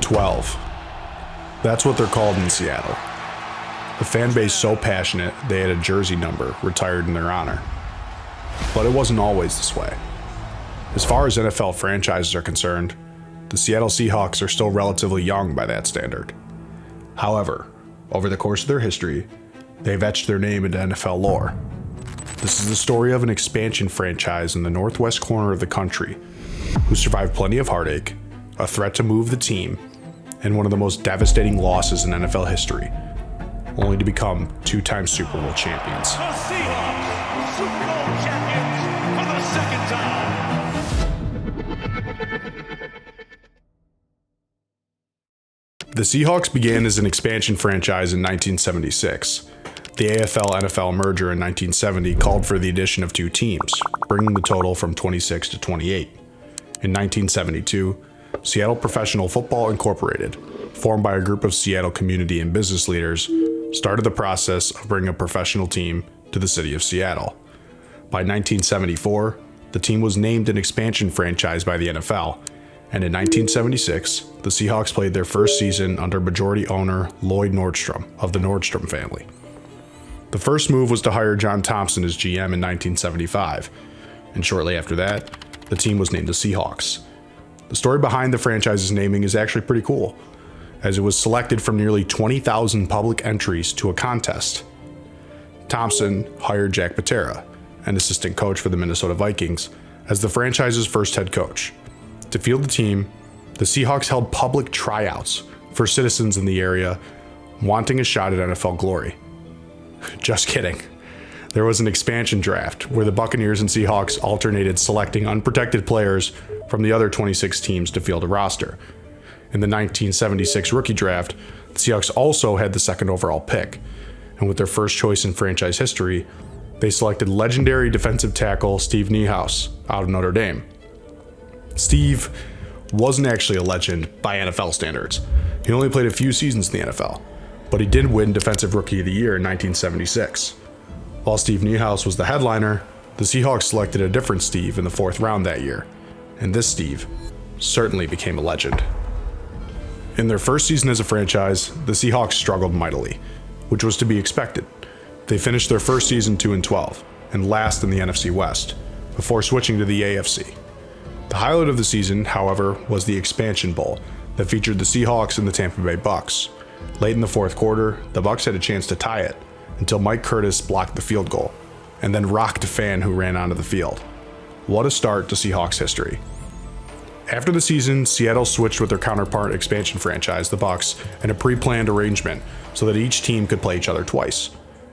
12. That's what they're called in Seattle. The fan base so passionate they had a jersey number retired in their honor. But it wasn't always this way. As far as NFL franchises are concerned, the Seattle Seahawks are still relatively young by that standard. However, over the course of their history, they've etched their name into NFL lore. This is the story of an expansion franchise in the northwest corner of the country who survived plenty of heartache, a threat to move the team, and one of the most devastating losses in NFL history, only to become two-time Super Bowl champions. The Seahawks, Super Bowl champions for the second time. The Seahawks began as an expansion franchise in 1976. The AFL-NFL merger in 1970 called for the addition of 2 teams, bringing the total from 26 to 28. In 1972, Seattle Professional Football Incorporated, formed by a group of Seattle community and business leaders, started the process of bringing a professional team to the city of Seattle. By 1974, the team was named an expansion franchise by the NFL, and in 1976, the Seahawks played their first season under majority owner Lloyd Nordstrom of the Nordstrom family. The first move was to hire John Thompson as GM in 1975, and shortly after that, the team was named the Seahawks. The story behind the franchise's naming is actually pretty cool, as it was selected from nearly 20,000 public entries to a contest. Thompson hired Jack Patera, an assistant coach for the Minnesota Vikings, as the franchise's first head coach. To field the team, the Seahawks held public tryouts for citizens in the area wanting a shot at NFL glory. Just kidding. There was an expansion draft where the Buccaneers and Seahawks alternated selecting unprotected players from the other 26 teams to field a roster. In the 1976 rookie draft, the Seahawks also had the second overall pick, and with their first choice in franchise history, they selected legendary defensive tackle Steve Niehaus out of Notre Dame. Steve wasn't actually a legend by NFL standards. He only played a few seasons in the NFL, but he did win Defensive Rookie of the Year in 1976. While Steve Niehaus was the headliner, the Seahawks selected a different Steve in the 4th round that year, and this Steve certainly became a legend. In their first season as a franchise, the Seahawks struggled mightily, which was to be expected. They finished their first season 2-12 and last in the NFC West, before switching to the AFC. The highlight of the season, however, was the Expansion Bowl that featured the Seahawks and the Tampa Bay Bucks. Late in the 4th quarter, the Bucks had a chance to tie it until Mike Curtis blocked the field goal and then rocked a fan who ran onto the field. What a start to Seahawks history. After the season, Seattle switched with their counterpart expansion franchise, the Bucks, in a pre-planned arrangement so that each team could play each other twice,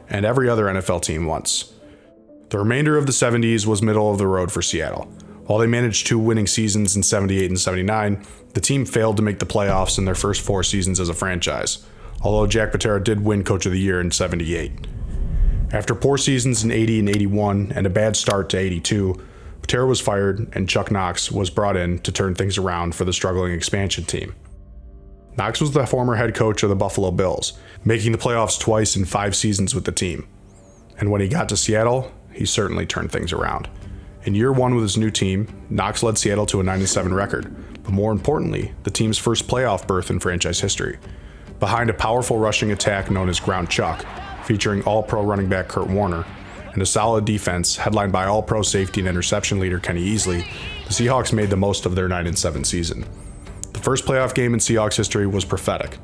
and every other NFL team once. The remainder of the 70s was middle of the road for Seattle. While they managed 2 winning seasons in 78 and 79, the team failed to make the playoffs in their first 4 seasons as a franchise, although Jack Patera did win Coach of the Year in 78. After poor seasons in 80 and 81 and a bad start to 82, Patera was fired and Chuck Knox was brought in to turn things around for the struggling expansion team. Knox was the former head coach of the Buffalo Bills, making the playoffs twice in 5 seasons with the team. And when he got to Seattle, he certainly turned things around. In year 1 with his new team, Knox led Seattle to a 9-7 record, but more importantly, the team's first playoff berth in franchise history. Behind a powerful rushing attack known as Ground Chuck, featuring All-Pro running back Curt Warner, and a solid defense headlined by All-Pro safety and interception leader Kenny Easley, the Seahawks made the most of their 9-7 season. The first playoff game in Seahawks history was prophetic.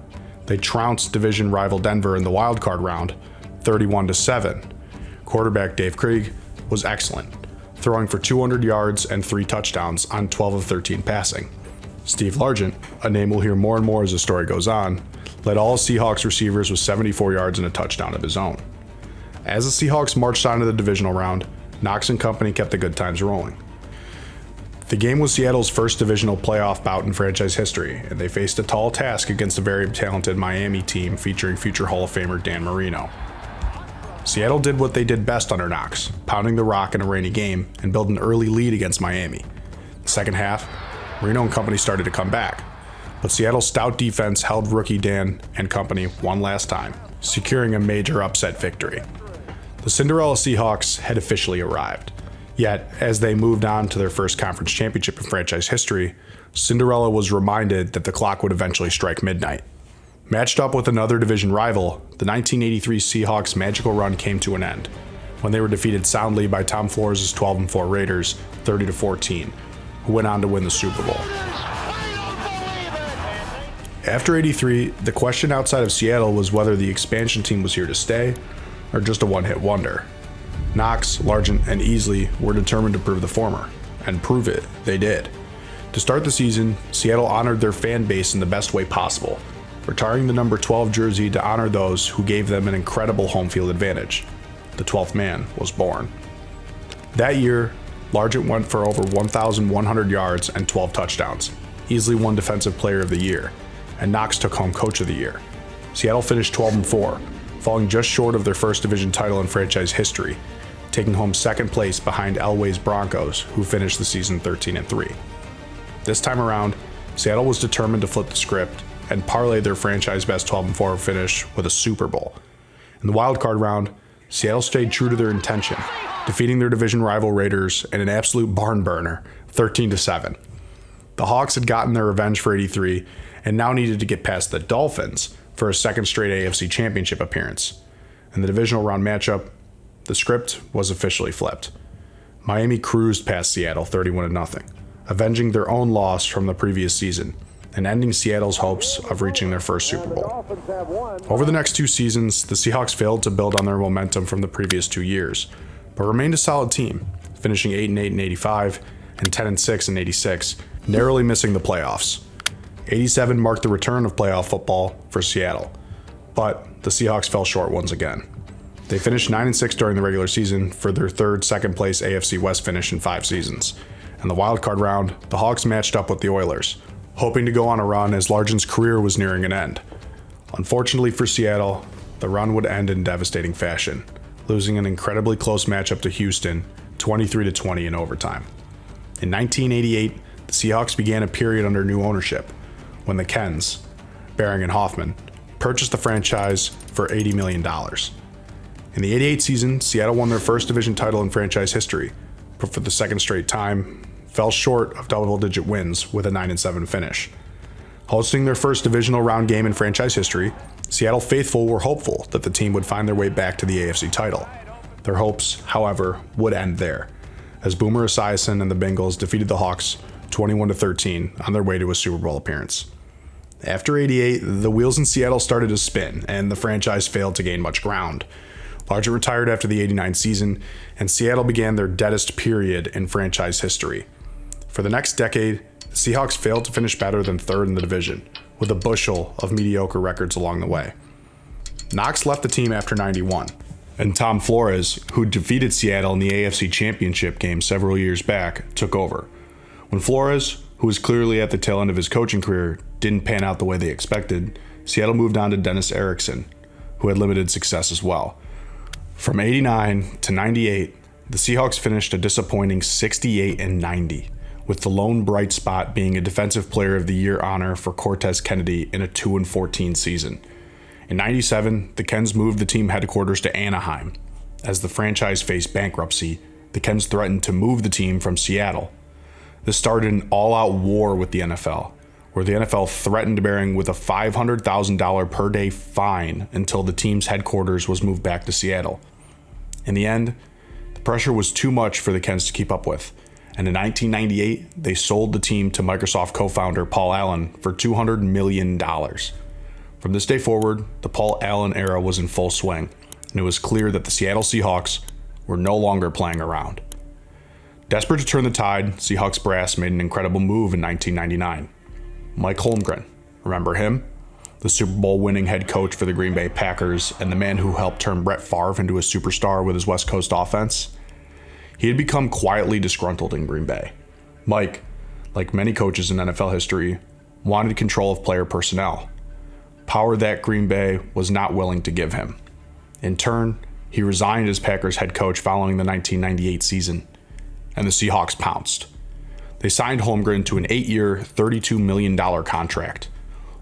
They trounced division rival Denver in the wildcard round, 31-7. Quarterback Dave Krieg was excellent, throwing for 200 yards and 3 touchdowns on 12 of 13 passing. Steve Largent, a name we'll hear more and more as the story goes on, led all Seahawks receivers with 74 yards and a touchdown of his own. As the Seahawks marched on to the divisional round, Knox and company kept the good times rolling. The game was Seattle's first divisional playoff bout in franchise history, and they faced a tall task against a very talented Miami team featuring future Hall of Famer Dan Marino. Seattle did what they did best under Knox, pounding the rock in a rainy game and build an early lead against Miami. The second half, Marino and company started to come back, but Seattle's stout defense held rookie Dan and company one last time, securing a major upset victory. The Cinderella Seahawks had officially arrived. Yet, as they moved on to their first conference championship in franchise history, Cinderella was reminded that the clock would eventually strike midnight. Matched up with another division rival, the 1983 Seahawks' magical run came to an end when they were defeated soundly by Tom Flores' 12-4 Raiders, 30-14, who went on to win the Super Bowl. After '83, the question outside of Seattle was whether the expansion team was here to stay or just a one-hit wonder. Knox, Largent, and Easley were determined to prove the former, and prove it they did. To start the season, Seattle honored their fan base in the best way possible, retiring the number 12 jersey to honor those who gave them an incredible home field advantage. The 12th man was born. That year, Largent went for over 1,100 yards and 12 touchdowns. Easley won Defensive Player of the Year, and Knox took home Coach of the Year. Seattle finished 12-4, falling just short of their first division title in franchise history, taking home second place behind Elway's Broncos, who finished the season 13-3. This time around, Seattle was determined to flip the script and parlay their franchise best 12-4 finish with a Super Bowl. In the wildcard round, Seattle stayed true to their intention, defeating their division rival Raiders in an absolute barn burner, 13-7. The Hawks had gotten their revenge for '83 and now needed to get past the Dolphins for a second straight AFC Championship appearance. In the divisional round matchup, the script was officially flipped. Miami cruised past Seattle 31-0, avenging their own loss from the previous season and ending Seattle's hopes of reaching their first Super Bowl. Over the next two seasons, the Seahawks failed to build on their momentum from the previous 2 years, but remained a solid team, finishing 8-8 in '85 and 10-6 in '86, narrowly missing the playoffs. '87 marked the return of playoff football for Seattle, but the Seahawks fell short once again. They finished 9-6 during the regular season for their third second-place AFC West finish in 5 seasons. In the wildcard round, the Hawks matched up with the Oilers, hoping to go on a run as Largent's career was nearing an end. Unfortunately for Seattle, the run would end in devastating fashion, losing an incredibly close matchup to Houston, 23-20 in overtime. In 1988, the Seahawks began a period under new ownership, when the Kens, Behring and Hoffman, purchased the franchise for $80 million. In the '88 season, Seattle won their first division title in franchise history, but for the second straight time, fell short of double-digit wins with a 9-7 finish. Hosting their first divisional round game in franchise history, Seattle faithful were hopeful that the team would find their way back to the AFC title. Their hopes, however, would end there, as Boomer Esiason and the Bengals defeated the Hawks 21-13 on their way to a Super Bowl appearance. After '88, the wheels in Seattle started to spin, and the franchise failed to gain much ground. Largent retired after the '89 season, and Seattle began their deadest period in franchise history. For the next decade, the Seahawks failed to finish better than third in the division, with a bushel of mediocre records along the way. Knox left the team after '91, and Tom Flores, who defeated Seattle in the AFC Championship game several years back, took over. When Flores, who was clearly at the tail end of his coaching career, didn't pan out the way they expected, Seattle moved on to Dennis Erickson, who had limited success as well. From '89 to '98, the Seahawks finished a disappointing 68-90, with the lone bright spot being a Defensive Player of the Year honor for Cortez Kennedy in a 2-14 season. In '97, the Kens moved the team headquarters to Anaheim. As the franchise faced bankruptcy, the Kens threatened to move the team from Seattle. This started an all-out war with the NFL, where the NFL threatened Behring with a $500,000 per day fine until the team's headquarters was moved back to Seattle. In the end, the pressure was too much for the Kens to keep up with, and in 1998, they sold the team to Microsoft co-founder Paul Allen for $200 million. From this day forward, the Paul Allen era was in full swing, and it was clear that the Seattle Seahawks were no longer playing around. Desperate to turn the tide, Seahawks brass made an incredible move in 1999. Mike Holmgren, remember him? The Super Bowl winning head coach for the Green Bay Packers and the man who helped turn Brett Favre into a superstar with his West Coast offense. He had become quietly disgruntled in Green Bay. Mike, like many coaches in NFL history, wanted control of player personnel, power that Green Bay was not willing to give him. In turn, he resigned as Packers head coach following the 1998 season, and the Seahawks pounced. They signed Holmgren to an 8-year, $32 million contract.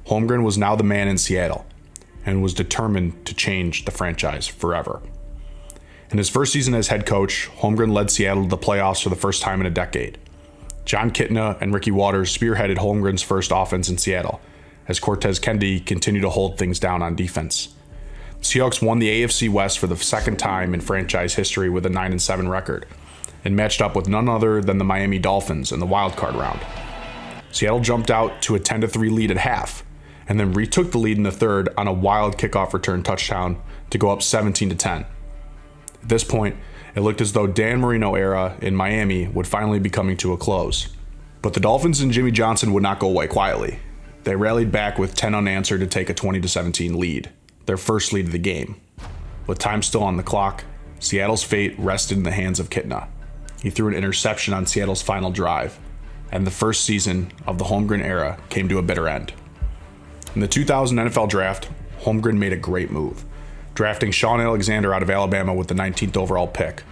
Holmgren was now the man in Seattle and was determined to change the franchise forever. In his first season as head coach, Holmgren led Seattle to the playoffs for the first time in a decade. John Kitna and Ricky Watters spearheaded Holmgren's first offense in Seattle, as Cortez Kennedy continued to hold things down on defense. The Seahawks won the AFC West for the second time in franchise history with a 9-7 record, and matched up with none other than the Miami Dolphins in the wildcard round. Seattle jumped out to a 10-3 lead at half, and then retook the lead in the third on a wild kickoff return touchdown to go up 17-10. At this point, it looked as though Dan Marino era in Miami would finally be coming to a close. But the Dolphins and Jimmy Johnson would not go away quietly. They rallied back with 10 unanswered to take a 20-17 lead, their first lead of the game. With time still on the clock, Seattle's fate rested in the hands of Kitna. He threw an interception on Seattle's final drive, and the first season of the Holmgren era came to a bitter end. In the 2000 NFL Draft, Holmgren made a great move, drafting Shaun Alexander out of Alabama with the 19th overall pick.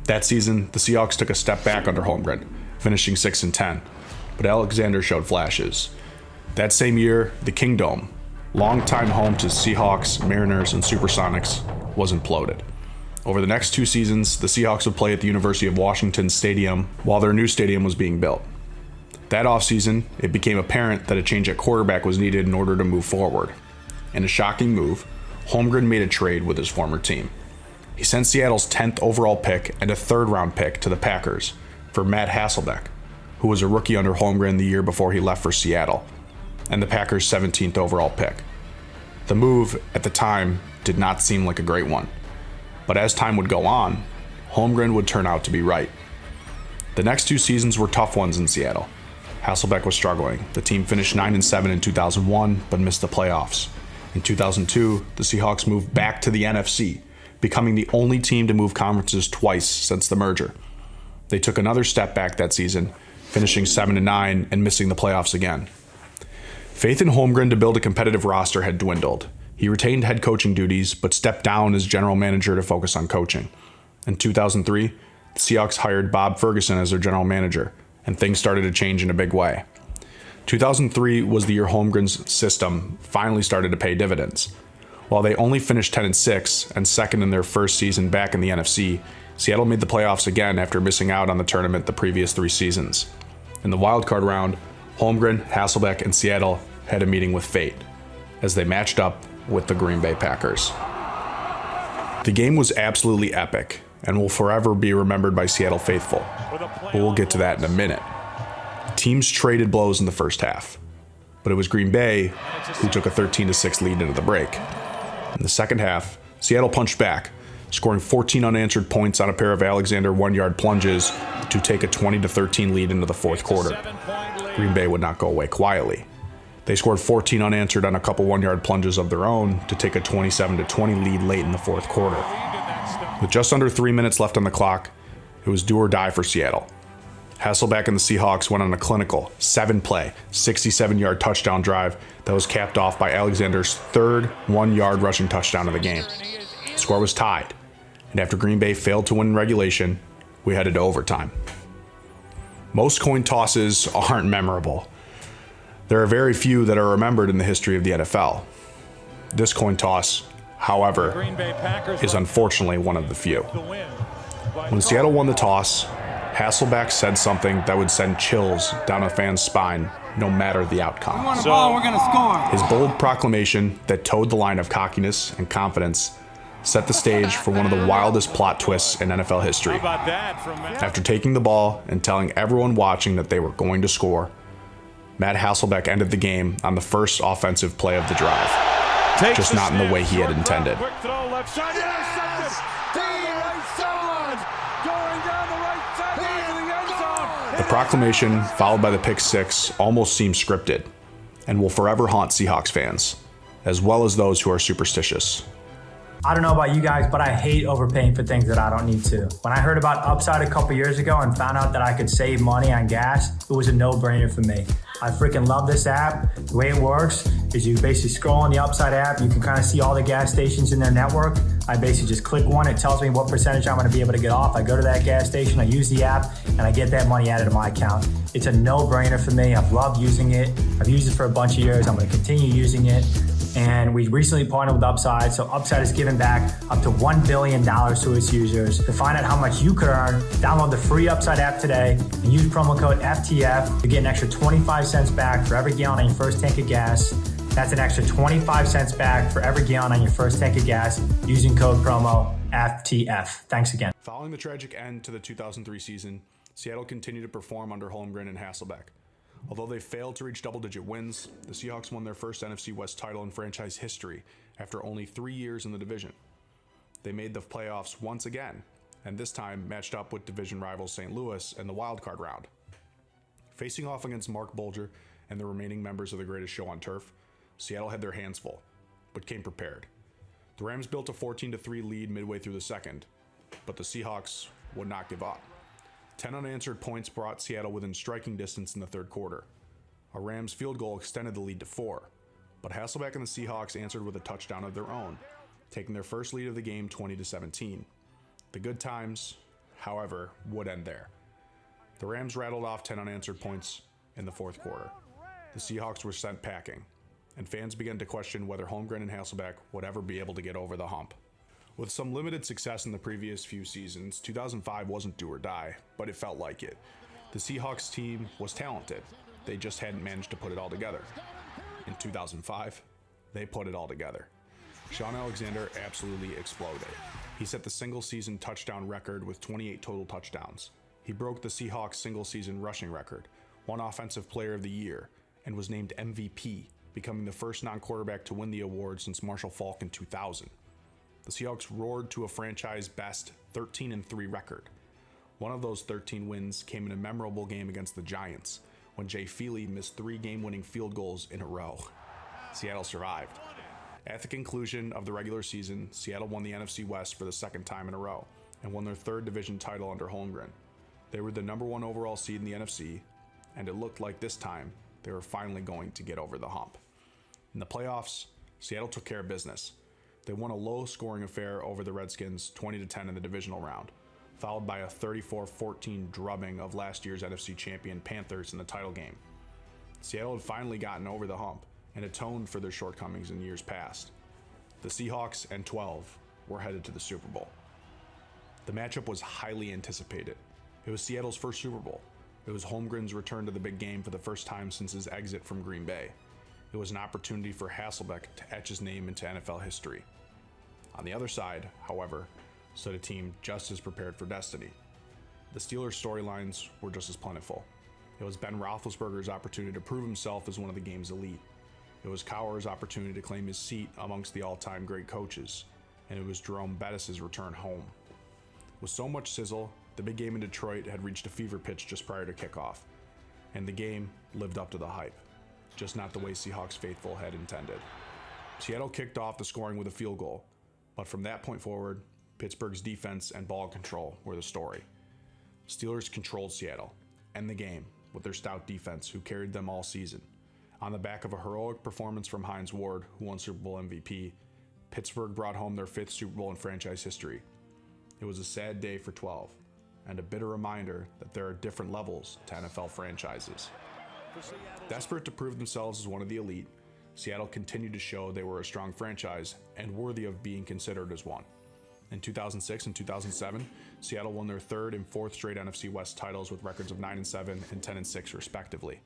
That season, the Seahawks took a step back under Holmgren, finishing 6-10, but Alexander showed flashes. That same year, the Kingdome, longtime home to Seahawks, Mariners, and Supersonics, was imploded. Over the next 2 seasons, the Seahawks would play at the University of Washington Stadium while their new stadium was being built. That offseason, it became apparent that a change at quarterback was needed in order to move forward. In a shocking move, Holmgren made a trade with his former team. He sent Seattle's 10th overall pick and a 3rd-round pick to the Packers for Matt Hasselbeck, who was a rookie under Holmgren the year before he left for Seattle, and the Packers' 17th overall pick. The move, at the time, did not seem like a great one. But as time would go on, Holmgren would turn out to be right. The next 2 seasons were tough ones in Seattle. Hasselbeck was struggling. The team finished 9-7 in 2001, but missed the playoffs. In 2002, the Seahawks moved back to the NFC, becoming the only team to move conferences twice since the merger. They took another step back that season, finishing 7-9 and missing the playoffs again. Faith in Holmgren to build a competitive roster had dwindled. He retained head coaching duties, but stepped down as general manager to focus on coaching. In 2003, the Seahawks hired Bob Ferguson as their general manager, and things started to change in a big way. 2003 was the year Holmgren's system finally started to pay dividends. While they only finished 10-6 and second in their first season back in the NFC, Seattle made the playoffs again after missing out on the tournament the previous 3 seasons. In the wildcard round, Holmgren, Hasselbeck, and Seattle had a meeting with fate as they matched up with the Green Bay Packers. The game was absolutely epic and will forever be remembered by Seattle faithful, but we'll get to that in a minute. Teams traded blows in the first half, but it was Green Bay who took a 13-6 lead into the break. In the second half, Seattle punched back, scoring 14 unanswered points on a pair of Alexander 1-yard plunges to take a 20-13 lead into the fourth quarter. Green Bay would not go away quietly. They scored 14 unanswered on a couple 1-yard plunges of their own to take a 27-20 lead late in the fourth quarter. With just under 3 minutes left on the clock, it was do or die for Seattle. Hasselbeck and the Seahawks went on a clinical 7-play, 67-yard touchdown drive that was capped off by Alexander's 3rd 1-yard rushing touchdown of the game. The score was tied, and after Green Bay failed to win in regulation, we headed to overtime. Most coin tosses aren't memorable. There are very few that are remembered in the history of the NFL. This coin toss, however, is unfortunately one of the few. When Seattle won the toss, Hasselbeck said something that would send chills down a fan's spine no matter the outcome. We want the ball, we're going to score. His bold proclamation that towed the line of cockiness and confidence set the stage for one of the wildest plot twists in NFL history. After taking the ball and telling everyone watching that they were going to score, Matt Hasselbeck ended the game on the first offensive play of the drive, just not in the way he had intended. The proclamation, followed by the pick six, almost seemed scripted and will forever haunt Seahawks fans, as well as those who are superstitious. I don't know about you guys, but I hate overpaying for things that I don't need to. When I heard about Upside a couple years ago and found out that I could save money on gas, it was a no-brainer for me. I freaking love this app. The way it works is you basically scroll on the Upside app, you can kind of see all the gas stations in their network. I basically just click one, it tells me what percentage I'm going to be able to get off. I go to that gas station, I use the app, and I get that money added to my account. It's a no-brainer for me. I've loved using it. I've used it for a bunch of years. I'm going to continue using it. And we recently partnered with Upside, so Upside is giving back up to $1 billion to its users. To find out how much you could earn, download the free Upside app today and use promo code FTF to get an extra 25 cents back for every gallon on your first tank of gas. That's an extra 25 cents back for every gallon on your first tank of gas using code promo FTF. Thanks again. Following the tragic end to the 2003 season, Seattle continued to perform under Holmgren and Hasselbeck. Although they failed to reach double-digit wins, the Seahawks won their first NFC West title in franchise history after only 3 years in the division. They made the playoffs once again, and this time matched up with division rivals St. Louis in the wildcard round. Facing off against Mark Bulger and the remaining members of the greatest show on turf, Seattle had their hands full, but came prepared. The Rams built a 14-3 lead midway through the second, but the Seahawks would not give up. 10 unanswered points brought Seattle within striking distance in the third quarter. A Rams field goal extended the lead to 4, but Hasselbeck and the Seahawks answered with a touchdown of their own, taking their first lead of the game 20-17. The good times, however, would end there. The Rams rattled off 10 unanswered points in the fourth quarter. The Seahawks were sent packing, and fans began to question whether Holmgren and Hasselbeck would ever be able to get over the hump. With some limited success in the previous few seasons, 2005 wasn't do or die, but it felt like it. The Seahawks team was talented. They just hadn't managed to put it all together. In 2005, they put it all together. Shaun Alexander absolutely exploded. He set the single-season touchdown record with 28 total touchdowns. He broke the Seahawks single-season rushing record, won Offensive Player of the Year, and was named MVP, becoming the first non-quarterback to win the award since Marshall Faulk in 2000. The Seahawks roared to a franchise-best 13-3 record. One of those 13 wins came in a memorable game against the Giants, when Jay Feely missed 3 game-winning field goals in a row. Seattle survived. At the conclusion of the regular season, Seattle won the NFC West for the second time in a row, and won their third division title under Holmgren. They were the number 1 overall seed in the NFC, and it looked like this time they were finally going to get over the hump. In the playoffs, Seattle took care of business. They won a low-scoring affair over the Redskins 20-10 in the divisional round, followed by a 34-14 drubbing of last year's NFC champion Panthers in the title game. Seattle had finally gotten over the hump and atoned for their shortcomings in years past. The Seahawks and 12 were headed to the Super Bowl. The matchup was highly anticipated. It was Seattle's first Super Bowl. It was Holmgren's return to the big game for the first time since his exit from Green Bay. It was an opportunity for Hasselbeck to etch his name into NFL history. On the other side, however, stood a team just as prepared for destiny. The Steelers' storylines were just as plentiful. It was Ben Roethlisberger's opportunity to prove himself as one of the game's elite. It was Cowher's opportunity to claim his seat amongst the all-time great coaches. And it was Jerome Bettis' return home. With so much sizzle, the big game in Detroit had reached a fever pitch just prior to kickoff. And the game lived up to the hype, just not the way Seahawks faithful had intended. Seattle kicked off the scoring with a field goal, but from that point forward, Pittsburgh's defense and ball control were the story. Steelers controlled Seattle and the game with their stout defense, who carried them all season. On the back of a heroic performance from Hines Ward, who won Super Bowl MVP, Pittsburgh brought home their 5th Super Bowl in franchise history. It was a sad day for 12, and a bitter reminder that there are different levels to NFL franchises. Desperate to prove themselves as one of the elite, Seattle continued to show they were a strong franchise and worthy of being considered as one. In 2006 and 2007, Seattle won their 3rd and 4th straight NFC West titles with records of 9-7 and 10-6 respectively.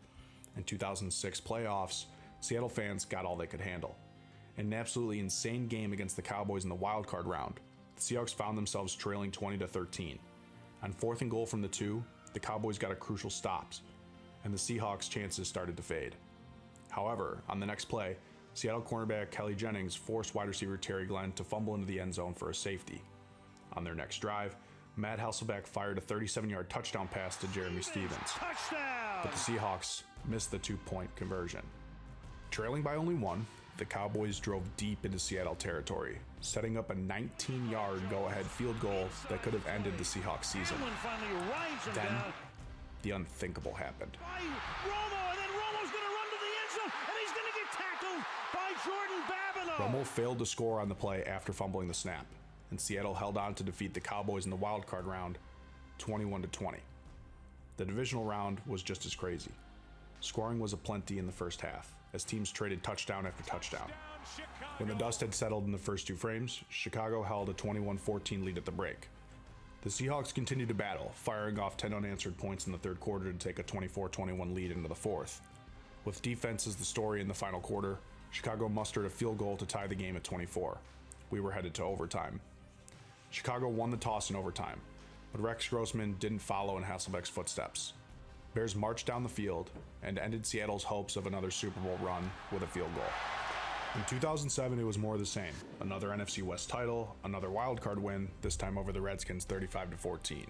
In 2006 playoffs, Seattle fans got all they could handle. In an absolutely insane game against the Cowboys in the wildcard round, the Seahawks found themselves trailing 20-13. On 4th and goal from the 2, the Cowboys got a crucial stop, and the Seahawks' chances started to fade. However, on the next play, Seattle cornerback Kelly Jennings forced wide receiver Terry Glenn to fumble into the end zone for a safety. On their next drive, Matt Hasselbeck fired a 37-yard touchdown pass to Jeremy Stevens, but the Seahawks missed the 2-point conversion. Trailing by only 1, the Cowboys drove deep into Seattle territory, setting up a 19-yard go-ahead field goal that could have ended the Seahawks season. Then, the unthinkable happened. Romo failed to score on the play after fumbling the snap, and Seattle held on to defeat the Cowboys in the wildcard round 21-20. The divisional round was just as crazy. Scoring was aplenty in the first half, as teams traded touchdown after touchdown. When the dust had settled in the first 2 frames, Chicago held a 21-14 lead at the break. The Seahawks continued to battle, firing off 10 unanswered points in the third quarter to take a 24-21 lead into the fourth. With defense as the story in the final quarter, Chicago mustered a field goal to tie the game at 24. We were headed to overtime. Chicago won the toss in overtime, but Rex Grossman didn't follow in Hasselbeck's footsteps. Bears marched down the field and ended Seattle's hopes of another Super Bowl run with a field goal. In 2007, it was more of the same. Another NFC West title, another wildcard win, this time over the Redskins 35-14.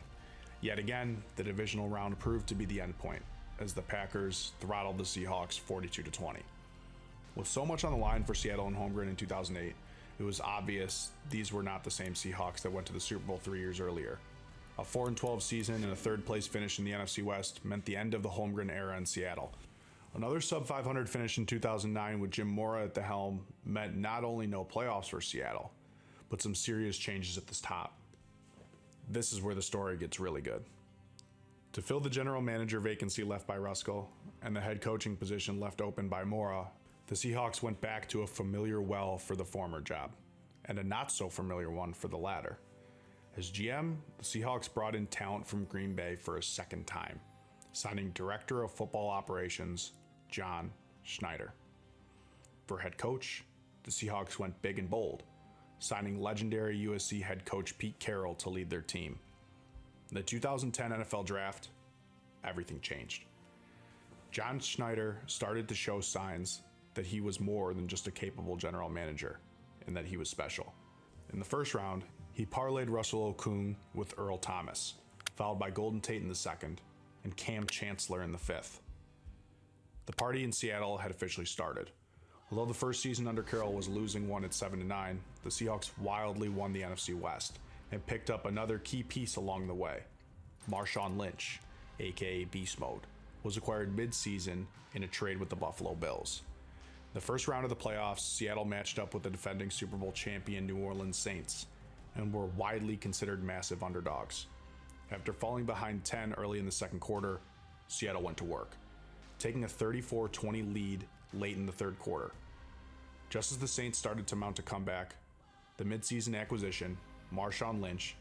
Yet again, the divisional round proved to be the endpoint, as the Packers throttled the Seahawks 42-20. With so much on the line for Seattle and Holmgren in 2008, it was obvious these were not the same Seahawks that went to the Super Bowl 3 years earlier. A 4-12 season and a third-place finish in the NFC West meant the end of the Holmgren era in Seattle. Another sub-500 finish in 2009 with Jim Mora at the helm meant not only no playoffs for Seattle, but some serious changes at the top. This is where the story gets really good. To fill the general manager vacancy left by Ruskell and the head coaching position left open by Mora, the Seahawks went back to a familiar well for the former job, and a not-so-familiar one for the latter. As GM, the Seahawks brought in talent from Green Bay for a second time, signing Director of Football Operations John Schneider. For head coach, the Seahawks went big and bold, signing legendary USC head coach Pete Carroll to lead their team. In the 2010 NFL Draft, everything changed. John Schneider started to show signs that he was more than just a capable general manager, and that he was special. In the first round, he parlayed Russell Okung with Earl Thomas, followed by Golden Tate in the second, and Cam Chancellor in the fifth. The party in Seattle had officially started. Although the first season under Carroll was losing one at 7-9, the Seahawks wildly won the NFC West and picked up another key piece along the way. Marshawn Lynch, aka Beast Mode, was acquired mid-season in a trade with the Buffalo Bills. In the first round of the playoffs, Seattle matched up with the defending Super Bowl champion New Orleans Saints and were widely considered massive underdogs. After falling behind 10 early in the second quarter, Seattle went to work, taking a 34-20 lead late in the third quarter. Just as the Saints started to mount a comeback, the midseason acquisition, Marshawn Lynch,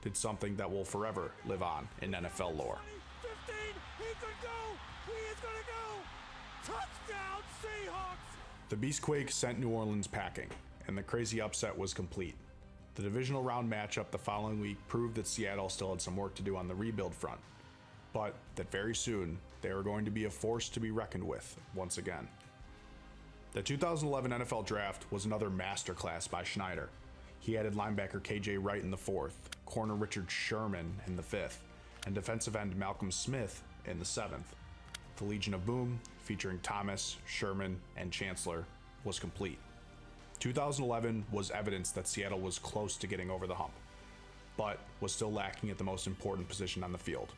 did something that will forever live on in NFL lore. 15, he could go, he is gonna go, touchdown Seahawks! The Beast Quake sent New Orleans packing, and the crazy upset was complete. The divisional round matchup the following week proved that Seattle still had some work to do on the rebuild front, but that very soon they were going to be a force to be reckoned with once again. The 2011 NFL Draft was another masterclass by Schneider. He added linebacker KJ Wright in the fourth, corner Richard Sherman in the fifth, and defensive end Malcolm Smith in the seventh. The Legion of Boom, featuring Thomas, Sherman, and Chancellor, was complete. 2011 was evidence that Seattle was close to getting over the hump, but was still lacking at the most important position on the field,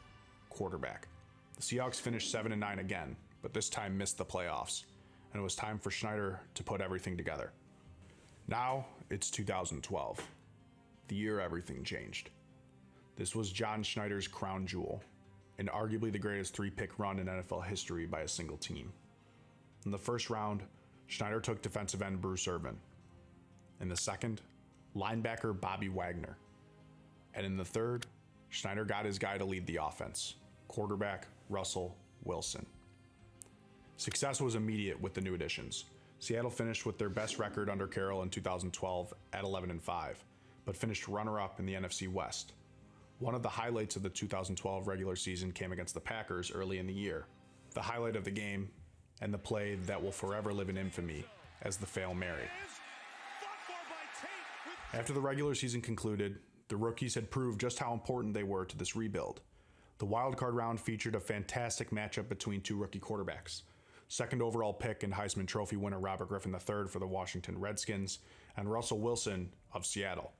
quarterback. The Seahawks finished 7-9 again, but this time missed the playoffs, and it was time for Schneider to put everything together. Now it's 2012, the year everything changed. This was John Schneider's crown jewel, and arguably the greatest 3-pick run in NFL history by a single team. In the first round, Schneider took defensive end Bruce Irvin. In the second, linebacker Bobby Wagner. And in the third, Schneider got his guy to lead the offense, quarterback Russell Wilson. Success was immediate with the new additions. Seattle finished with their best record under Carroll in 2012 at 11-5, but finished runner-up in the NFC West. One of the highlights of the 2012 regular season came against the Packers early in the year. The highlight of the game, and the play that will forever live in infamy as the Fail Mary. After the regular season concluded, the rookies had proved just how important they were to this rebuild. The wildcard round featured a fantastic matchup between two rookie quarterbacks. Second overall pick and Heisman Trophy winner Robert Griffin III for the Washington Redskins, and Russell Wilson of Seattle.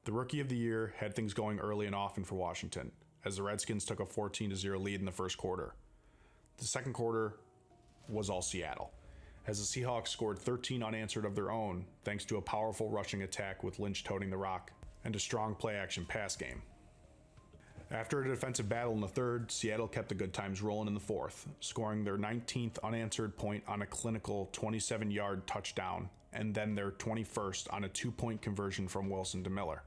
The Rookie of the Year had things going early and often for Washington, as the Redskins took a 14-0 lead in the first quarter. The second quarter was all Seattle, as the Seahawks scored 13 unanswered of their own thanks to a powerful rushing attack with Lynch toting the rock and a strong play-action pass game. After a defensive battle in the third, Seattle kept the good times rolling in the fourth, scoring their 19th unanswered point on a clinical 27-yard touchdown, and then their 21st on a 2-point conversion from Wilson to Miller.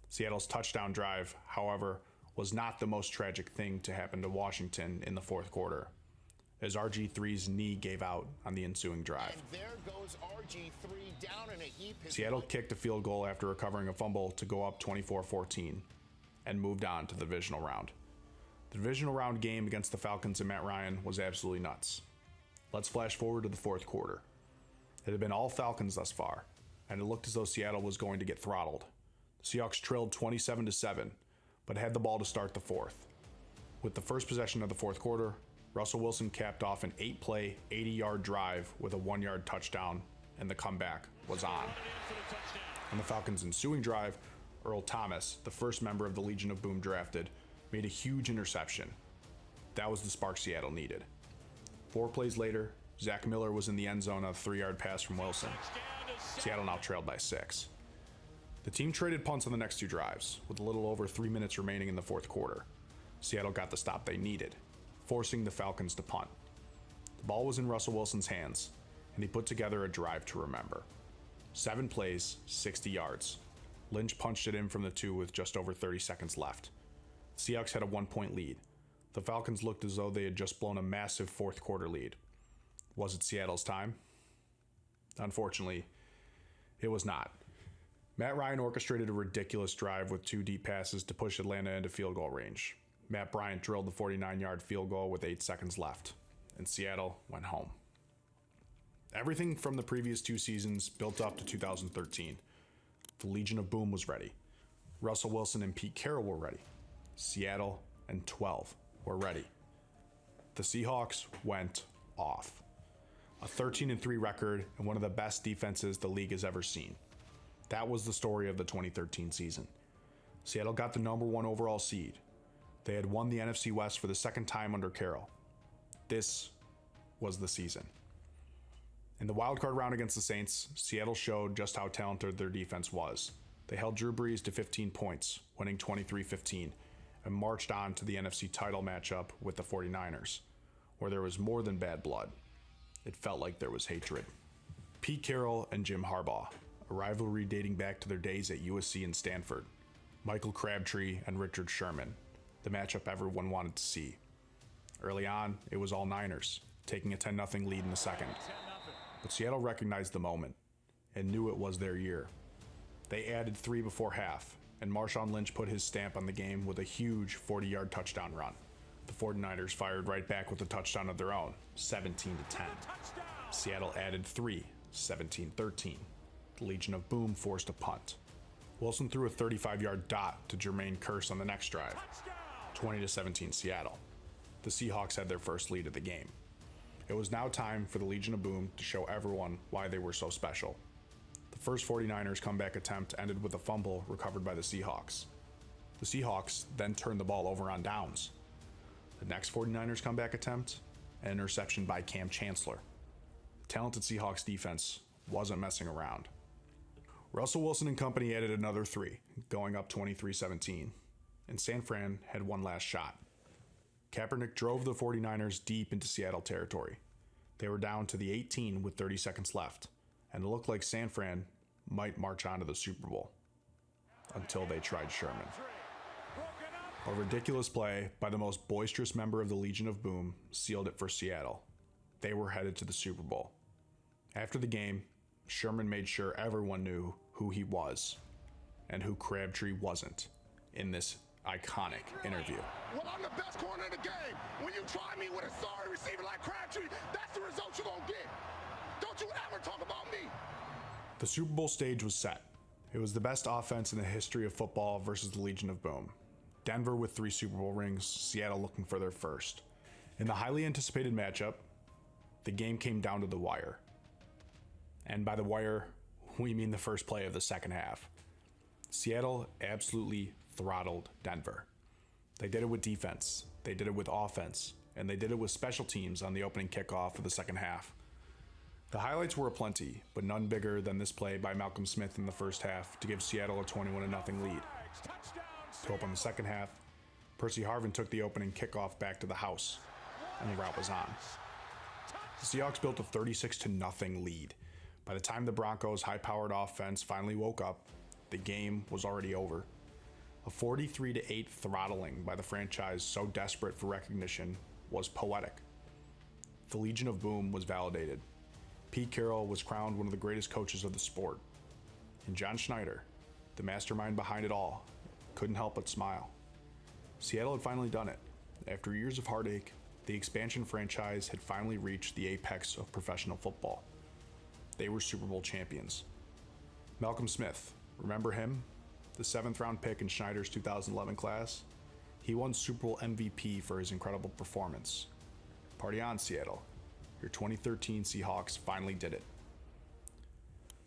Seattle's touchdown drive, however, was not the most tragic thing to happen to Washington in the fourth quarter, as RG3's knee gave out on the ensuing drive. And there goes RG3 down in a heap. Seattle kicked a field goal after recovering a fumble to go up 24-14 and moved on to the divisional round. The divisional round game against the Falcons and Matt Ryan was absolutely nuts. Let's flash forward to the fourth quarter. It had been all Falcons thus far, and it looked as though Seattle was going to get throttled. The Seahawks trailed 27-7, but had the ball to start the fourth. With the first possession of the fourth quarter, Russell Wilson capped off an 8-play, 80-yard drive with a 1-yard touchdown, and the comeback was on. On the Falcons' ensuing drive, Earl Thomas, the first member of the Legion of Boom drafted, made a huge interception. That was the spark Seattle needed. 4 plays later, Zach Miller was in the end zone on a 3-yard pass from Wilson. Seattle now trailed by 6. The team traded punts on the next 2 drives, with a little over 3 minutes remaining in the fourth quarter. Seattle got the stop they needed, forcing the Falcons to punt. The ball was in Russell Wilson's hands, and he put together a drive to remember. 7 plays, 60 yards. Lynch punched it in from the 2 with just over 30 seconds left. The Seahawks had a 1-point lead. The Falcons looked as though they had just blown a massive fourth quarter lead. Was it Seattle's time? Unfortunately, it was not. Matt Ryan orchestrated a ridiculous drive with 2 deep passes to push Atlanta into field goal range. Matt Bryant drilled the 49-yard field goal with 8 seconds left, and Seattle went home. Everything from the previous 2 seasons built up to 2013. The Legion of Boom was ready. Russell Wilson and Pete Carroll were ready. Seattle and 12 were ready. The Seahawks went off. A 13-3 record and one of the best defenses the league has ever seen. That was the story of the 2013 season. Seattle got the number 1 overall seed. They had won the NFC West for the second time under Carroll. This was the season. In the wildcard round against the Saints, Seattle showed just how talented their defense was. They held Drew Brees to 15 points, winning 23-15, and marched on to the NFC title matchup with the 49ers, where there was more than bad blood. It felt like there was hatred. Pete Carroll and Jim Harbaugh, a rivalry dating back to their days at USC and Stanford. Michael Crabtree and Richard Sherman, the matchup everyone wanted to see. Early on, it was all Niners, taking a 10-0 lead in the second. But Seattle recognized the moment and knew it was their year. They added 3 before half, and Marshawn Lynch put his stamp on the game with a huge 40-yard touchdown run. The 49ers fired right back with a touchdown of their own, 17-10. Seattle added 3, 17-13. The Legion of Boom forced a punt. Wilson threw a 35-yard dot to Jermaine Kearse on the next drive, 20-17 Seattle. The Seahawks had their first lead of the game. It was now time for the Legion of Boom to show everyone why they were so special. The first 49ers comeback attempt ended with a fumble recovered by the Seahawks. The Seahawks then turned the ball over on downs. The next 49ers comeback attempt, an interception by Cam Chancellor. The talented Seahawks defense wasn't messing around. Russell Wilson and company added another 3, going up 23-17, and San Fran had one last shot. Kaepernick drove the 49ers deep into Seattle territory. They were down to the 18 with 30 seconds left, and it looked like San Fran might march on to the Super Bowl. Until they tried Sherman. A ridiculous play by the most boisterous member of the Legion of Boom sealed it for Seattle. They were headed to the Super Bowl. After the game, Sherman made sure everyone knew who he was and who Crabtree wasn't in this iconic interview. Well, I'm the best corner in the game. When you try me with a sorry receiver like Crabtree, that's the result you're going to get. Don't you ever talk about me. The Super Bowl stage was set. It was the best offense in the history of football versus the Legion of Boom. Denver with 3 Super Bowl rings, Seattle looking for their first. In the highly anticipated matchup, the game came down to the wire. And by the wire, we mean the first play of the second half. Seattle absolutely throttled Denver. They did it with defense, they did it with offense, and they did it with special teams on the opening kickoff of the second half. The highlights were aplenty, but none bigger than this play by Malcolm Smith in the first half to give Seattle a 21-0 lead. To open the second half, Percy Harvin took the opening kickoff back to the house, and the route was on. The Seahawks built a 36-0 lead. By the time the Broncos' high-powered offense finally woke up, the game was already over. A 43-8 throttling by the franchise so desperate for recognition was poetic. The Legion of Boom was validated. Pete Carroll was crowned one of the greatest coaches of the sport. And John Schneider, the mastermind behind it all, couldn't help but smile. Seattle had finally done it. After years of heartache, the expansion franchise had finally reached the apex of professional football. They were Super Bowl champions. Malcolm Smith, remember him? The 7th round pick in Schneider's 2011 class? He won Super Bowl MVP for his incredible performance. Party on, Seattle. Your 2013 Seahawks finally did it.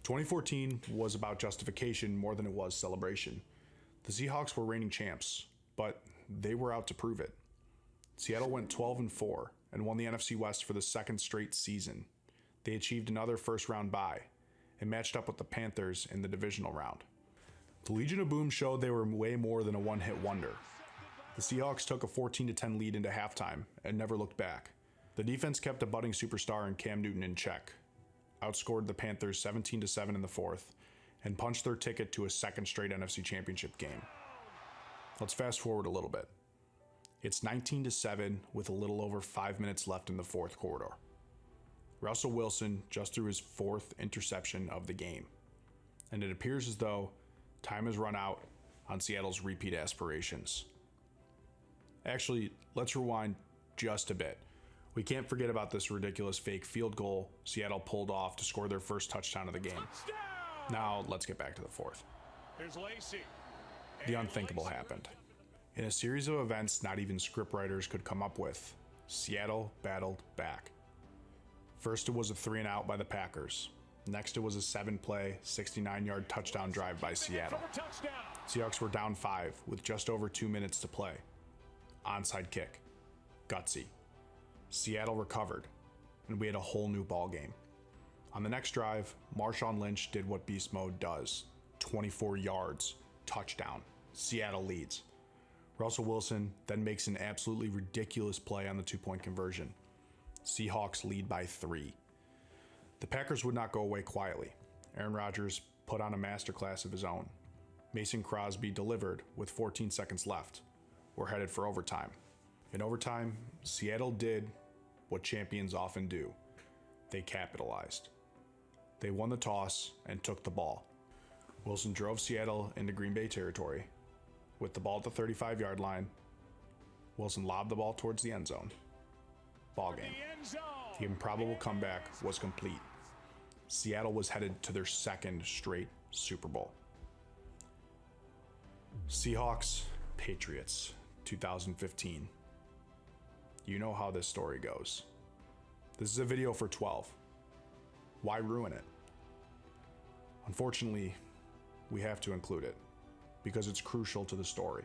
2014 was about justification more than it was celebration. The Seahawks were reigning champs, but they were out to prove it. Seattle went 12-4 and won the NFC West for the second straight season. They achieved another first-round bye and matched up with the Panthers in the divisional round. The Legion of Boom showed they were way more than a one-hit wonder. The Seahawks took a 14-10 lead into halftime and never looked back. The defense kept a budding superstar in Cam Newton in check, outscored the Panthers 17-7 in the fourth, and punched their ticket to a second straight NFC Championship game. Let's fast forward a little bit. It's 19-7 with a little over 5 minutes left in the fourth quarter. Russell Wilson just threw his 4th interception of the game, and it appears as though time has run out on Seattle's repeat aspirations. Actually, let's rewind just a bit. We can't forget about this ridiculous fake field goal Seattle pulled off to score their first touchdown of the game. Now, let's get back to the fourth. Here's Lacey. The unthinkable happened. In a series of events not even scriptwriters could come up with, Seattle battled back. First, it was a 3-and-out by the Packers. Next, it was a 7-play, 69-yard touchdown drive by Seattle. Seahawks were down 5 with just over 2 minutes to play. Onside kick. Gutsy. Seattle recovered, and we had a whole new ball game. On the next drive, Marshawn Lynch did what beast mode does. 24 yards. Touchdown. Seattle leads. Russell Wilson then makes an absolutely ridiculous play on the 2-point conversion. Seahawks lead by 3. The Packers would not go away quietly. Aaron Rodgers put on a masterclass of his own. Mason Crosby delivered with 14 seconds left. We're headed for overtime. In overtime, Seattle did what champions often do. They capitalized. They won the toss and took the ball. Wilson drove Seattle into Green Bay territory. With the ball at the 35-yard line, Wilson lobbed the ball towards the end zone. Ball game. The improbable comeback was complete. Seattle was headed to their second straight Super Bowl. Seahawks, Patriots, 2015. You know how this story goes. This is a video for 12. Why ruin it? Unfortunately, we have to include it because it's crucial to the story.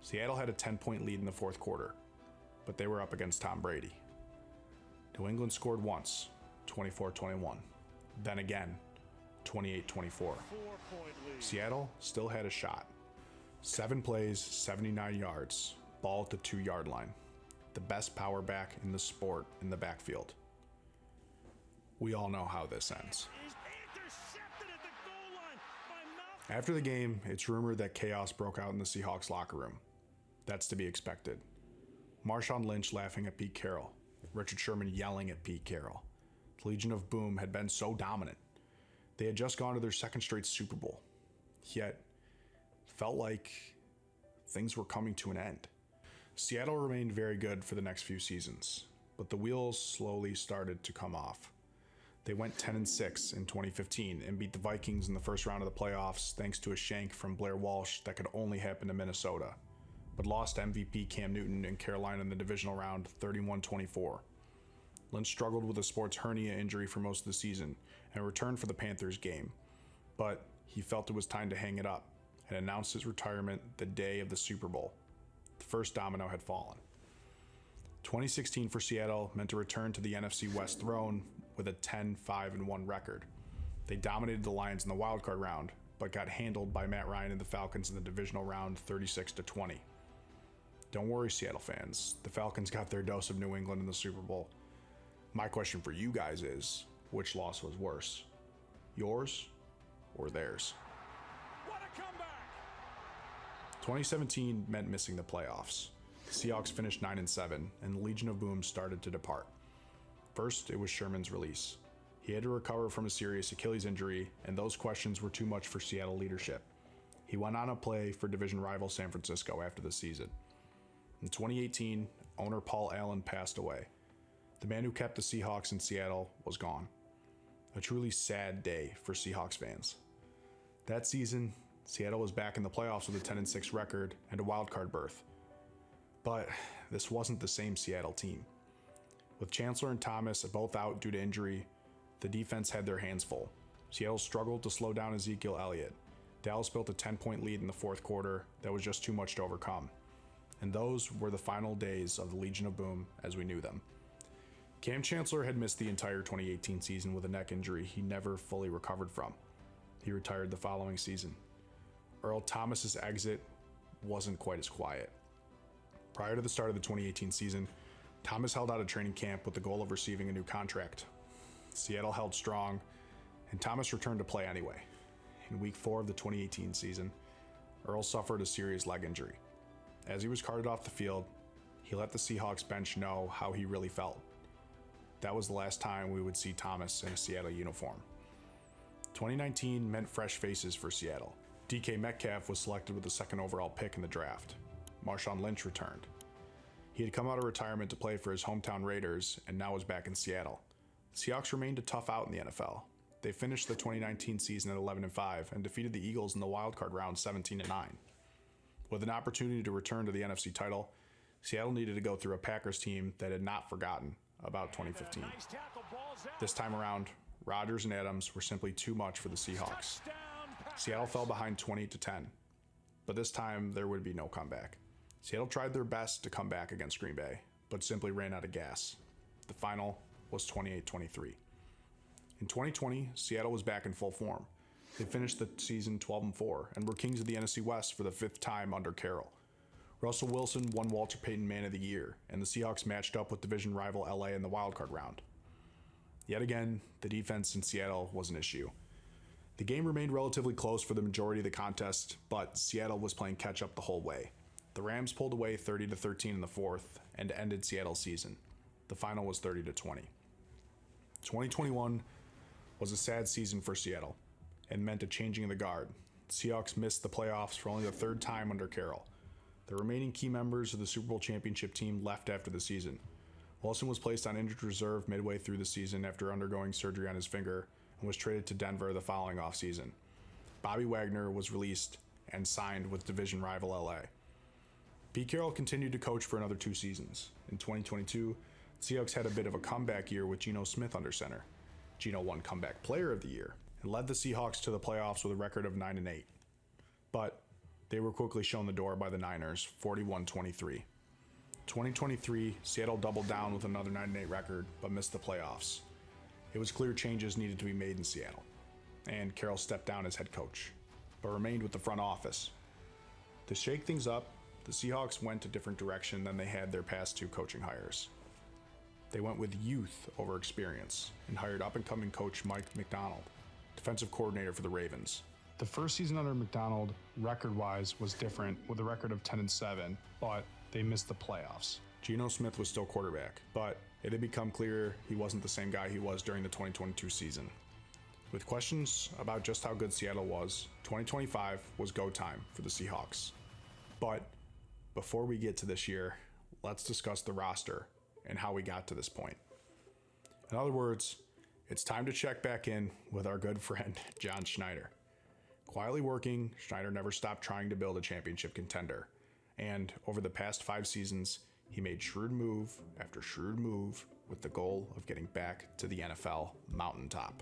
Seattle had a 10-point lead in the fourth quarter, but they were up against Tom Brady. New England scored once, 24-21. Then again, 28-24. Seattle still had a shot. 7 plays, 79 yards, ball at the 2-yard line. The best power back in the sport in the backfield. We all know how this ends. After the game, it's rumored that chaos broke out in the Seahawks locker room. That's to be expected. Marshawn Lynch laughing at Pete Carroll. Richard Sherman yelling at Pete Carroll. The Legion of Boom had been so dominant. They had just gone to their second straight Super Bowl. Yet, felt like things were coming to an end. Seattle remained very good for the next few seasons, but the wheels slowly started to come off. They went 10-6 in 2015 and beat the Vikings in the first round of the playoffs thanks to a shank from Blair Walsh that could only happen to Minnesota, but lost MVP Cam Newton in Carolina in the divisional round 31-24. Lynch struggled with a sports hernia injury for most of the season and returned for the Panthers game, but he felt it was time to hang it up and announced his retirement the day of the Super Bowl. The first domino had fallen. 2016 for Seattle meant a return to the NFC West throne with a 10-5-1 record. They dominated the Lions in the wildcard round, but got handled by Matt Ryan and the Falcons in the divisional round 36-20. Don't worry, Seattle fans. The Falcons got their dose of New England in the Super Bowl. My question for you guys is, which loss was worse? Yours or theirs? What a comeback! 2017 meant missing the playoffs. The Seahawks finished 9-7, and the Legion of Boom started to depart. First, it was Sherman's release. He had to recover from a serious Achilles injury, and those questions were too much for Seattle leadership. He went on to play for division rival San Francisco after the season. In 2018, owner Paul Allen passed away. The man who kept the Seahawks in Seattle was gone. A truly sad day for Seahawks fans. That season, Seattle was back in the playoffs with a 10-6 record and a wildcard berth. But this wasn't the same Seattle team. With Chancellor and Thomas both out due to injury, the defense had their hands full. Seattle struggled to slow down Ezekiel Elliott. Dallas built a 10-point lead in the fourth quarter that was just too much to overcome. And those were the final days of the Legion of Boom as we knew them. Cam Chancellor had missed the entire 2018 season with a neck injury he never fully recovered from. He retired the following season. Earl Thomas's exit wasn't quite as quiet. Prior to the start of the 2018 season, Thomas held out a training camp with the goal of receiving a new contract. Seattle held strong, and Thomas returned to play anyway. In week 4 of the 2018 season, Earl suffered a serious leg injury. As he was carted off the field, he let the Seahawks bench know how he really felt. That was the last time we would see Thomas in a Seattle uniform. 2019 meant fresh faces for Seattle. DK Metcalf was selected with the second overall pick in the draft. Marshawn Lynch returned. He had come out of retirement to play for his hometown Raiders and now was back in Seattle. The Seahawks remained a tough out in the NFL. They finished the 2019 season at 11-5 and defeated the Eagles in the wildcard round 17-9. With an opportunity to return to the NFC title, Seattle needed to go through a Packers team that had not forgotten about 2015. This time around, Rodgers and Adams were simply too much for the Seahawks. Seattle fell behind 20-10, but this time there would be no comeback. Seattle tried their best to come back against Green Bay, but simply ran out of gas. The final was 28-23. In 2020, Seattle was back in full form. They finished the season 12-4 and were kings of the NFC West for the 5th time under Carroll. Russell Wilson won Walter Payton Man of the Year, and the Seahawks matched up with division rival LA in the wildcard round. Yet again, the defense in Seattle was an issue. The game remained relatively close for the majority of the contest, but Seattle was playing catch-up the whole way. The Rams pulled away 30-13 in the fourth and ended Seattle's season. The final was 30-20. 2021 was a sad season for Seattle and meant a changing of the guard. The Seahawks missed the playoffs for only the 3rd time under Carroll. The remaining key members of the Super Bowl championship team left after the season. Wilson was placed on injured reserve midway through the season after undergoing surgery on his finger and was traded to Denver the following offseason. Bobby Wagner was released and signed with division rival LA. Pete Carroll continued to coach for another 2 seasons. In 2022, the Seahawks had a bit of a comeback year with Geno Smith under center. Geno won Comeback Player of the Year and led the Seahawks to the playoffs with a record of 9-8. But they were quickly shown the door by the Niners, 41-23. 2023, Seattle doubled down with another 9-8 record, but missed the playoffs. It was clear changes needed to be made in Seattle, and Carroll stepped down as head coach, but remained with the front office. To shake things up, the Seahawks went a different direction than they had their past 2 coaching hires. They went with youth over experience and hired up-and-coming coach Mike MacDonald, defensive coordinator for the Ravens. The first season under MacDonald, record-wise, was different with a record of 10-7, but they missed the playoffs. Geno Smith was still quarterback, but it had become clear he wasn't the same guy he was during the 2022 season. With questions about just how good Seattle was, 2025 was go time for the Seahawks. But before we get to this year, let's discuss the roster and how we got to this point. In other words, it's time to check back in with our good friend, John Schneider. Quietly working, Schneider never stopped trying to build a championship contender. And over the past 5 seasons, he made shrewd move after shrewd move with the goal of getting back to the NFL mountaintop.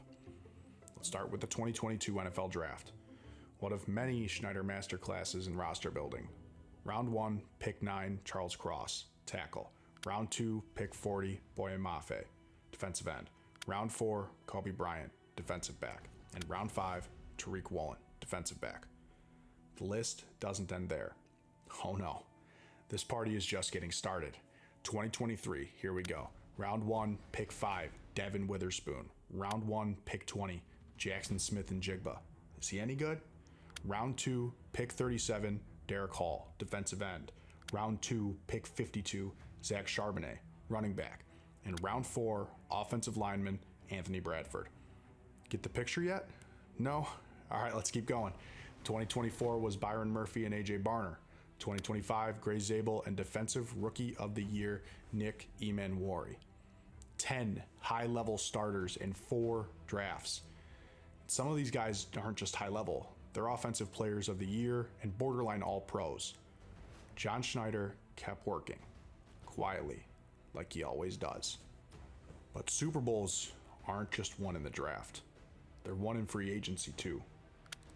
Let's start with the 2022 NFL Draft, one of many Schneider masterclasses in roster building. Round 1, pick 9, Charles Cross, tackle. Round 2, pick 40, Boye Mafe, defensive end. Round 4, Kobe Bryant, defensive back. And round 5, Tariq Woolen, defensive back. The list doesn't end there. Oh no. This party is just getting started. 2023, here we go. Round 1, pick 5, Devin Witherspoon. Round 1, pick 20, Jackson Smith and Jigba. Is he any good? Round 2, pick 37, Derek Hall, defensive end. Round 2, pick 52, Zach Charbonnet, running back. And round 4, offensive lineman, Anthony Bradford. Get the picture yet? No? All right, let's keep going. 2024 was Byron Murphy and AJ Barner. 2025, Gray Zabel and Defensive Rookie of the Year, Nick Emanwari. 10 high-level starters in 4 drafts. Some of these guys aren't just high-level. They're Offensive Players of the Year and borderline All-Pros. John Schneider kept working, quietly, like he always does. But Super Bowls aren't just won in the draft. They're won in free agency, too.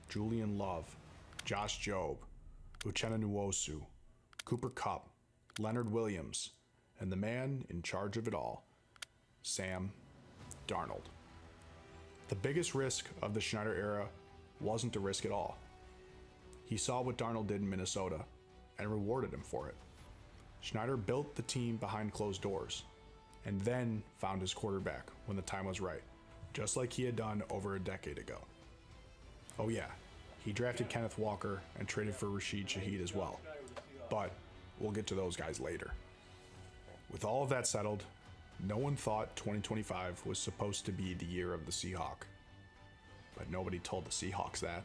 Julian Love, Josh Jobe, Uchenna Nwosu, Cooper Kupp, Leonard Williams, and the man in charge of it all, Sam Darnold. The biggest risk of the Schneider era wasn't a risk at all. He saw what Darnold did in Minnesota and rewarded him for it. Schneider built the team behind closed doors and then found his quarterback when the time was right, just like he had done over a decade ago. Oh yeah, he drafted Kenneth Walker and traded for Rashid Shaheed as well, but we'll get to those guys later. With all of that settled, no one thought 2025 was supposed to be the year of the Seahawk. But nobody told the Seahawks that.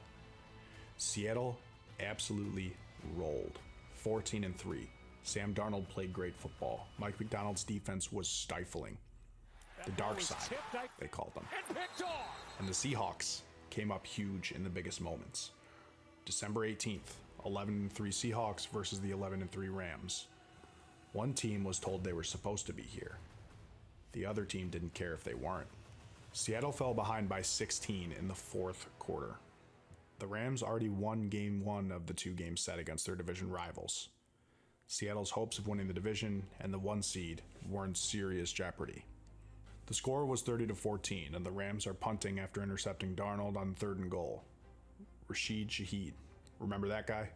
Seattle absolutely rolled. 14-3. Sam Darnold played great football. Mike MacDonald's defense was stifling. The dark side, they called them. And the Seahawks came up huge in the biggest moments. December 18th, 11-3 Seahawks versus the 11-3 Rams. One team was told they were supposed to be here. The other team didn't care if they weren't. Seattle fell behind by 16 in the fourth quarter. The Rams already won game 1 of the 2 games set against their division rivals. Seattle's hopes of winning the division and the 1 seed were in serious jeopardy. The score was 30-14, and the Rams are punting after intercepting Darnold on 3rd and goal. Rashid Shaheed, remember that guy?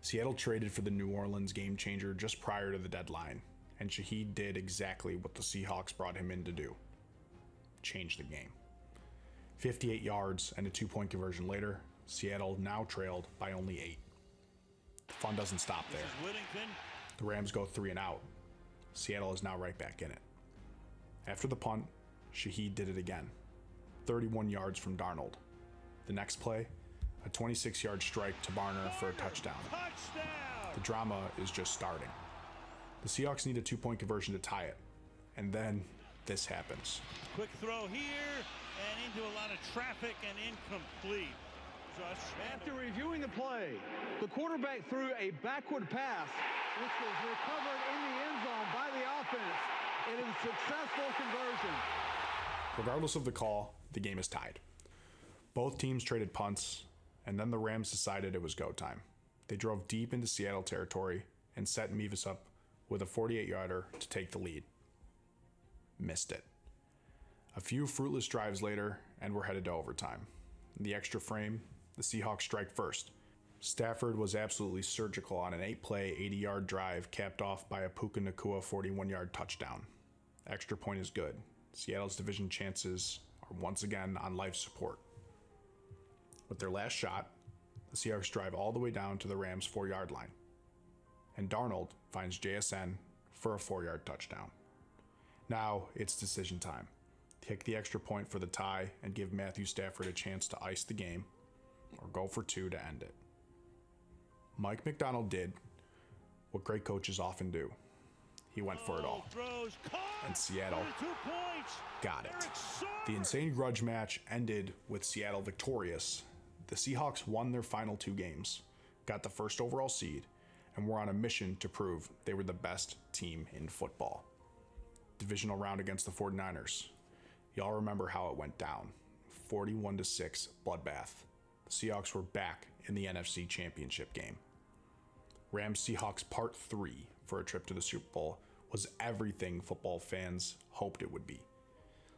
Seattle traded for the New Orleans game changer just prior to the deadline, and Shaheed did exactly what the Seahawks brought him in to do. Change the game. 58 yards and a 2-point conversion later, Seattle now trailed by only 8. The fun doesn't stop there. The Rams go 3 and out. Seattle is now right back in it. After the punt, Shaheed did it again. 31 yards from Darnold. The next play, a 26-yard strike to Barner for a touchdown. The drama is just starting. The Seahawks need a 2-point conversion to tie it. And then this happens. Quick throw here and into a lot of traffic and incomplete. After reviewing the play, the quarterback threw a backward pass, which was recovered in the end zone by the offense. It is a successful conversion. Regardless of the call, the game is tied. Both teams traded punts, and then the Rams decided it was go time. They drove deep into Seattle territory and set Mevis up with a 48-yarder to take the lead. Missed it. A few fruitless drives later, and we're headed to overtime. In the extra frame, the Seahawks strike first. Stafford was absolutely surgical on an 8-play, 80-yard drive capped off by a Puka Nacua 41-yard touchdown. Extra point is good. Seattle's division chances are once again on life support. With their last shot, the Seahawks drive all the way down to the Rams' 4-yard line. And Darnold finds JSN for a 4-yard touchdown. Now it's decision time. Kick the extra point for the tie and give Matthew Stafford a chance to ice the game, or go for 2 to end it. Mike MacDonald did what great coaches often do. He went for it all. And Seattle got it. The insane grudge match ended with Seattle victorious. The Seahawks won their final 2 games, got the first overall seed, and were on a mission to prove they were the best team in football. Divisional round against the 49ers. Y'all remember how it went down. 41-6 bloodbath. The Seahawks were back in the NFC Championship game. Rams-Seahawks Part 3 for a trip to the Super Bowl was everything football fans hoped it would be.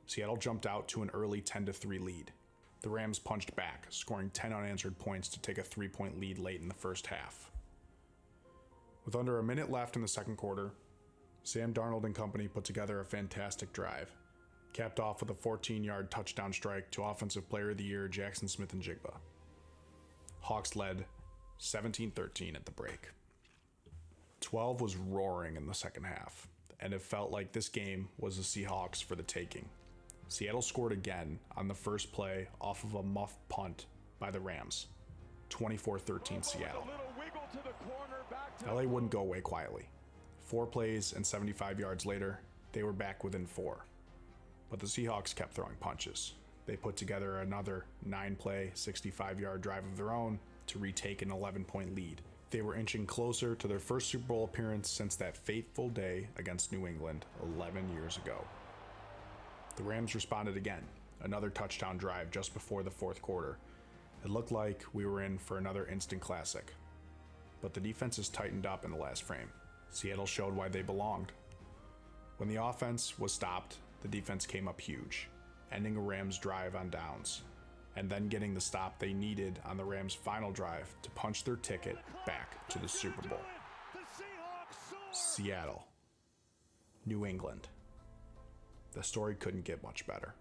Seattle jumped out to an early 10-3 lead. The Rams punched back, scoring 10 unanswered points to take a 3-point lead late in the first half. With under a minute left in the second quarter, Sam Darnold and company put together a fantastic drive, capped off with a 14-yard touchdown strike to Offensive Player of the Year Jackson Smith-Njigba. Hawks led 17-13 at the break. 12 was roaring in the second half, and it felt like this game was the Seahawks for the taking. Seattle scored again on the first play off of a muff punt by the Rams. 24-13 Seattle. LA wouldn't go away quietly. 4 plays and 75 yards later, they were back within 4. But the Seahawks kept throwing punches. They put together another 9-play, 65-yard drive of their own to retake an 11-point lead. They were inching closer to their first Super Bowl appearance since that fateful day against New England 11 years ago. The Rams responded again, another touchdown drive just before the fourth quarter. It looked like we were in for another instant classic. But the defenses tightened up in the last frame. Seattle showed why they belonged. When the offense was stopped, the defense came up huge, ending a Rams drive on downs, and then getting the stop they needed on the Rams' final drive to punch their ticket back to the Super Bowl. Seattle, New England. The story couldn't get much better.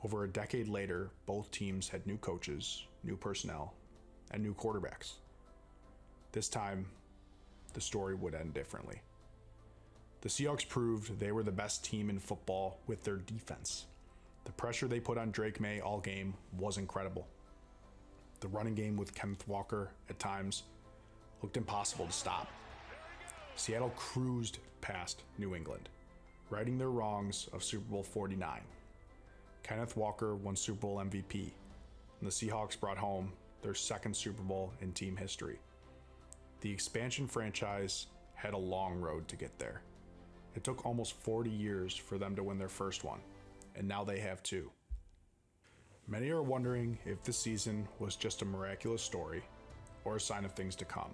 Over a decade later, both teams had new coaches, new personnel, and new quarterbacks. This time, the story would end differently. The Seahawks proved they were the best team in football with their defense. The pressure they put on Drake May all game was incredible. The running game with Kenneth Walker at times looked impossible to stop. Seattle cruised past New England, righting their wrongs of Super Bowl 49. Kenneth Walker won Super Bowl MVP, and the Seahawks brought home their second Super Bowl in team history. The expansion franchise had a long road to get there. It took almost 40 years for them to win their first one, and now they have 2. Many are wondering if this season was just a miraculous story or a sign of things to come.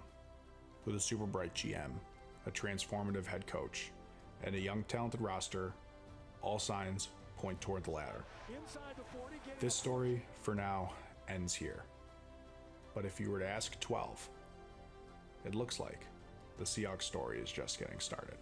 With a super bright GM, a transformative head coach, and a young talented roster, all signs point toward the latter. This story, for now, ends here. But if you were to ask 12, it looks like the Seahawks story is just getting started.